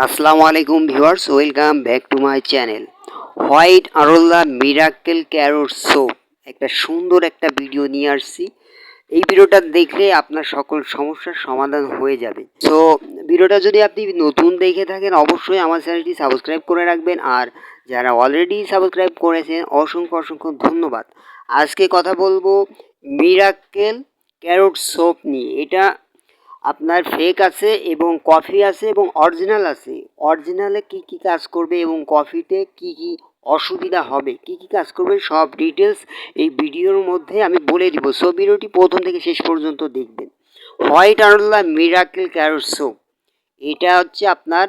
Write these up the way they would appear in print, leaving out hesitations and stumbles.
আসসালামু আলাইকুম viewers, welcome back to my channel. White আরোলা মিরাকেল ক্যারোট সোপ একটা সুন্দর একটা ভিডিও নিয়ে আসছি। এই ভিডিওটা দেখলে আপনার সকল সমস্যার সমাধান হয়ে যাবে। সো ভিডিওটা যদি আপনি নতুন দেখে থাকেন অবশ্যই আমার চ্যানেলটি সাবস্ক্রাইব করে রাখবেন, আর যারা অলরেডি সাবস্ক্রাইব করেছেন অসংখ্য অসংখ্য ধন্যবাদ। আজকে কথা বলবো মিরাকেল ক্যারোট সোপ নিয়ে। এটা আপনার ফেক আছে এবং কফি আছে এবং অরিজিনাল আছে। অরিজিনালে কী কী কাজ করবে এবং কফিতে কী কী অসুবিধা হবে, কী কী কাজ করবে, সব ডিটেলস এই ভিডিওর মধ্যে আমি বলে দিব। সো ভিডিওটি প্রথম থেকে শেষ পর্যন্ত দেখবেন। হোয়াইট আরোলা মিরাকেল ক্যারোট সোপ, এটা হচ্ছে আপনার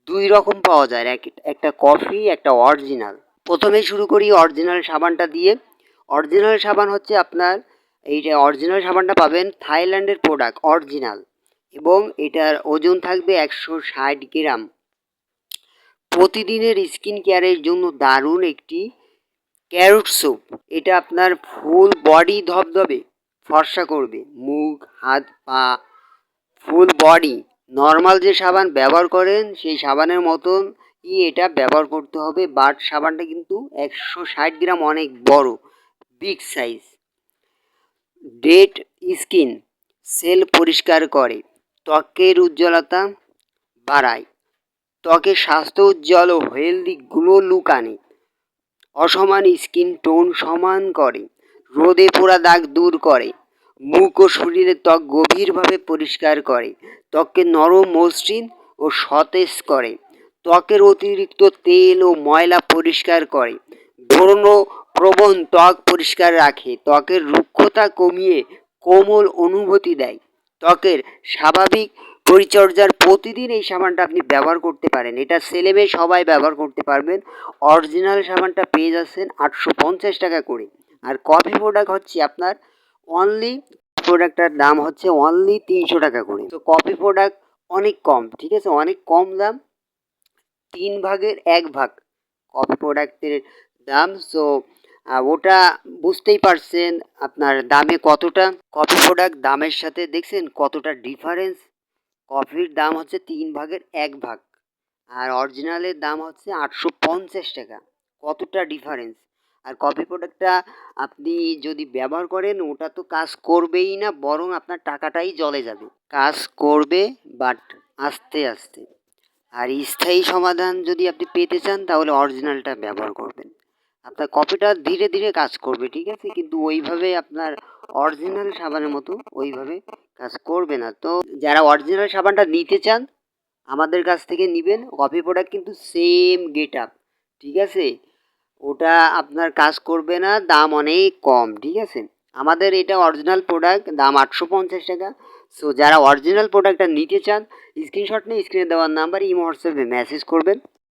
দুই রকম পাওয়া যায়, একটা কফি একটা অরিজিনাল। প্রথমে শুরু করি অরিজিনাল সাবানটা দিয়ে। অরিজিনাল সাবান হচ্ছে আপনার, এইটা অরিজিনাল সাবানটা পাবেন থাইল্যান্ডের প্রোডাক্ট অরিজিনাল, এবং এটার ওজন থাকবে 160 গ্রাম। প্রতিদিনের স্কিন কেয়ারের জন্য দারুণ একটি ক্যারোট স্যুপ। এটা আপনার ফুল বডি ধবধবে ফর্সা করবে, মুখ হাত পা ফুল বডি। নর্মাল যে সাবান ব্যবহার করেন সেই সাবানের মতন এটা ব্যবহার করতে হবে, বাট সাবানটা কিন্তু 160 গ্রাম, অনেক বড়, big size. Dead skin cell পরিষ্কার করে, ত্বকের উজ্জ্বলতা বাড়ায়, ত্বকের স্বাস্থ্য উজ্জ্বল ও হেলদি গ্লো লুক আনে, অসমান স্কিন টোন সমান করে, রোদে পোড়া দাগ দূর করে, মুখ ও শরীরের ত্বক গভীরভাবে পরিষ্কার করে, ত্বককে নরম মসৃণ ও সতেজ করে, ত্বকের অতিরিক্ত তেল ও ময়লা পরিষ্কার করে, ব্রণ প্রবণ ত্বক পরিষ্কার রাখে, ত্বকের রুক্ষতা কমিয়ে কোমল অনুভূতি দেয়, ত্বকের স্বাভাবিক পরিচর্যার প্রতিদিন এই সাবানটা আপনি ব্যবহার করতে পারেন। এটা ছেলে মেয়ে সবাই ব্যবহার করতে পারবেন। অরিজিনাল সাবানটা পেয়ে যাচ্ছেন 850 টাকা করে। আর কফি প্রোডাক্ট হচ্ছে আপনার অনলি, প্রোডাক্টটার দাম হচ্ছে অনলি 300 টাকা করে। তো কফি প্রোডাক্ট অনেক কম, ঠিক আছে, অনেক কম দাম, 3 ভাগের 1 ভাগ কফি প্রোডাক্টের দাম। সো ওটা বুঝতেই পারছেন আপনার দামে কতটা, কফি প্রোডাক্ট দামের সাথে দেখছেন কতটা ডিফারেন্স। কফির দাম হচ্ছে 3 ভাগের 1 ভাগ, আর অরিজিনালের দাম হচ্ছে 850 টাকা। কতটা ডিফারেন্স! আর কফি প্রোডাক্টটা আপনি যদি ব্যবহার করেন ওটা তো কাজ করবেই না, বরং আপনার টাকাটাই জলে যাবে। কাজ করবে বাট আস্তে আস্তে। আর স্থায়ী সমাধান যদি আপনি পেতে চান তাহলে অরিজিনালটা ব্যবহার করবেন। আপনার কফিটা ধীরে ধীরে কাজ করবে, ঠিক আছে, কিন্তু ওইভাবে আপনার অরিজিনাল সাবানের মতো ওইভাবে কাজ করবে না। তো যারা অরিজিনাল সাবানটা নিতে চান আমাদের কাছ থেকে নেবেন। কফি প্রোডাক্ট কিন্তু সেম গেট আপ, ঠিক আছে, ওটা আপনার কাজ করবে না, দাম অনেক কম, ঠিক আছে। আমাদের এটা অরিজিনাল প্রোডাক্ট, দাম 850 টাকা। সো যারা অরিজিনাল প্রোডাক্টটা নিতে চান স্ক্রিনশট নিয়ে স্ক্রিনে দেওয়ার নাম্বার ইমো হোয়াটসঅ্যাপে মেসেজ করবেন।